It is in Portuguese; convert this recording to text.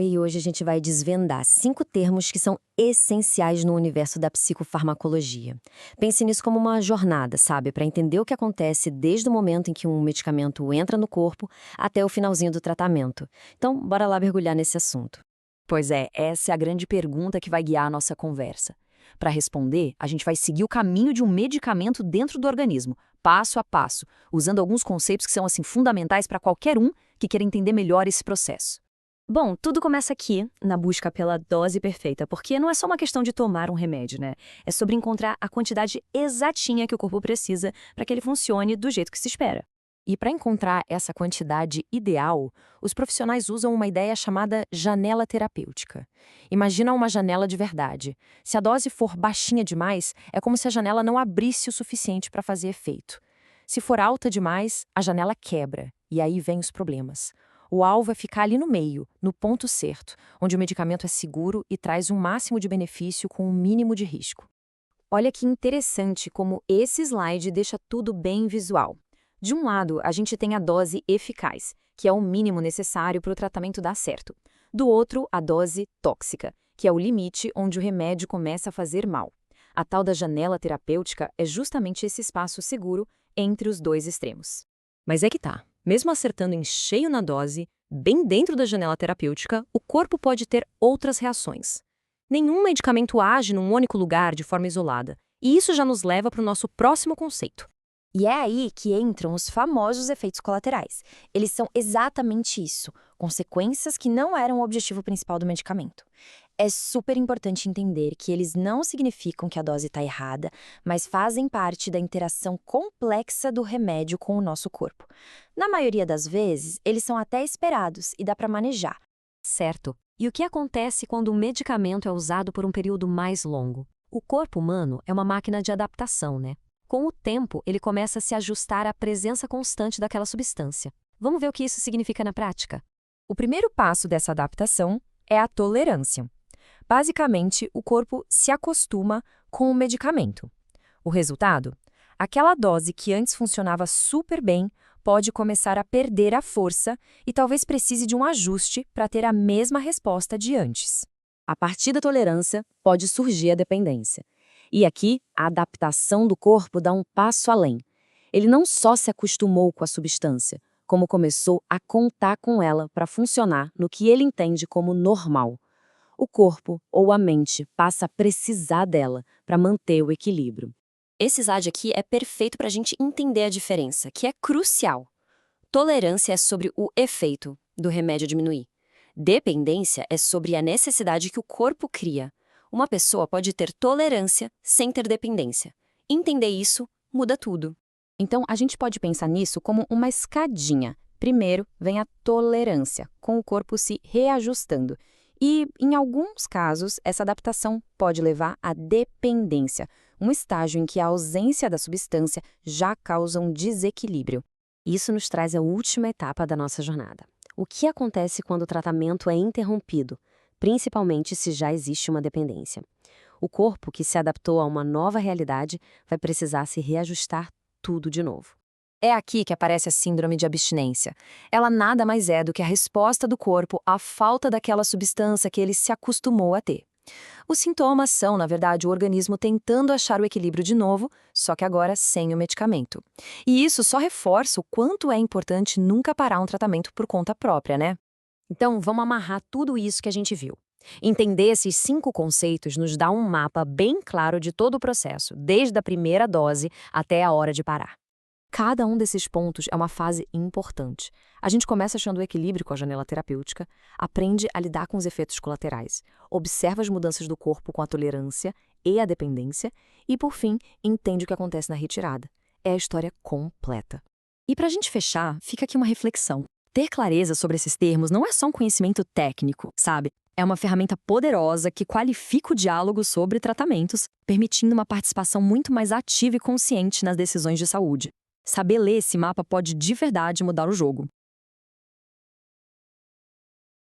Oi, hoje a gente vai desvendar 5 termos que são essenciais no universo da psicofarmacologia. Pense nisso como uma jornada, sabe? Para entender o que acontece desde o momento em que um medicamento entra no corpo até o finalzinho do tratamento. Então, bora lá mergulhar nesse assunto. Pois é, essa é a grande pergunta que vai guiar a nossa conversa. Para responder, a gente vai seguir o caminho de um medicamento dentro do organismo, passo a passo, usando alguns conceitos que são assim fundamentais para qualquer um que queira entender melhor esse processo. Bom, tudo começa aqui, na busca pela dose perfeita, porque não é só uma questão de tomar um remédio, né? É sobre encontrar a quantidade exatinha que o corpo precisa para que ele funcione do jeito que se espera. E para encontrar essa quantidade ideal, os profissionais usam uma ideia chamada janela terapêutica. Imagina uma janela de verdade. Se a dose for baixinha demais, é como se a janela não abrisse o suficiente para fazer efeito. Se for alta demais, a janela quebra, e aí vem os problemas. O alvo é ficar ali no meio, no ponto certo, onde o medicamento é seguro e traz um máximo de benefício com um mínimo de risco. Olha que interessante como esse slide deixa tudo bem visual. De um lado, a gente tem a dose eficaz, que é o mínimo necessário para o tratamento dar certo. Do outro, a dose tóxica, que é o limite onde o remédio começa a fazer mal. A tal da janela terapêutica é justamente esse espaço seguro entre os dois extremos. Mas é que tá. Mesmo acertando em cheio na dose, bem dentro da janela terapêutica, o corpo pode ter outras reações. Nenhum medicamento age num único lugar de forma isolada, e isso já nos leva para o nosso próximo conceito. E é aí que entram os famosos efeitos colaterais. Eles são exatamente isso, consequências que não eram o objetivo principal do medicamento. É super importante entender que eles não significam que a dose está errada, mas fazem parte da interação complexa do remédio com o nosso corpo. Na maioria das vezes, eles são até esperados e dá para manejar. Certo. E o que acontece quando o medicamento é usado por um período mais longo? O corpo humano é uma máquina de adaptação, né? Com o tempo, ele começa a se ajustar à presença constante daquela substância. Vamos ver o que isso significa na prática? O primeiro passo dessa adaptação é a tolerância. Basicamente, o corpo se acostuma com o medicamento. O resultado? Aquela dose que antes funcionava super bem pode começar a perder a força e talvez precise de um ajuste para ter a mesma resposta de antes. A partir da tolerância, pode surgir a dependência. E aqui, a adaptação do corpo dá um passo além. Ele não só se acostumou com a substância, como começou a contar com ela para funcionar no que ele entende como normal. O corpo ou a mente passa a precisar dela para manter o equilíbrio. Esse slide aqui é perfeito para a gente entender a diferença, que é crucial. Tolerância é sobre o efeito do remédio diminuir. Dependência é sobre a necessidade que o corpo cria. Uma pessoa pode ter tolerância sem ter dependência. Entender isso muda tudo. Então, a gente pode pensar nisso como uma escadinha. Primeiro, vem a tolerância, com o corpo se reajustando. E, em alguns casos, essa adaptação pode levar à dependência, um estágio em que a ausência da substância já causa um desequilíbrio. Isso nos traz à última etapa da nossa jornada. O que acontece quando o tratamento é interrompido, principalmente se já existe uma dependência? O corpo, que se adaptou a uma nova realidade, vai precisar se reajustar tudo de novo. É aqui que aparece a síndrome de abstinência. Ela nada mais é do que a resposta do corpo à falta daquela substância que ele se acostumou a ter. Os sintomas são, na verdade, o organismo tentando achar o equilíbrio de novo, só que agora sem o medicamento. E isso só reforça o quanto é importante nunca parar um tratamento por conta própria, né? Então, vamos amarrar tudo isso que a gente viu. Entender esses 5 conceitos nos dá um mapa bem claro de todo o processo, desde a primeira dose até a hora de parar. Cada um desses pontos é uma fase importante. A gente começa achando o equilíbrio com a janela terapêutica, aprende a lidar com os efeitos colaterais, observa as mudanças do corpo com a tolerância e a dependência e, por fim, entende o que acontece na retirada. É a história completa. E para a gente fechar, fica aqui uma reflexão. Ter clareza sobre esses termos não é só um conhecimento técnico, sabe? É uma ferramenta poderosa que qualifica o diálogo sobre tratamentos, permitindo uma participação muito mais ativa e consciente nas decisões de saúde. Saber ler esse mapa pode de verdade mudar o jogo.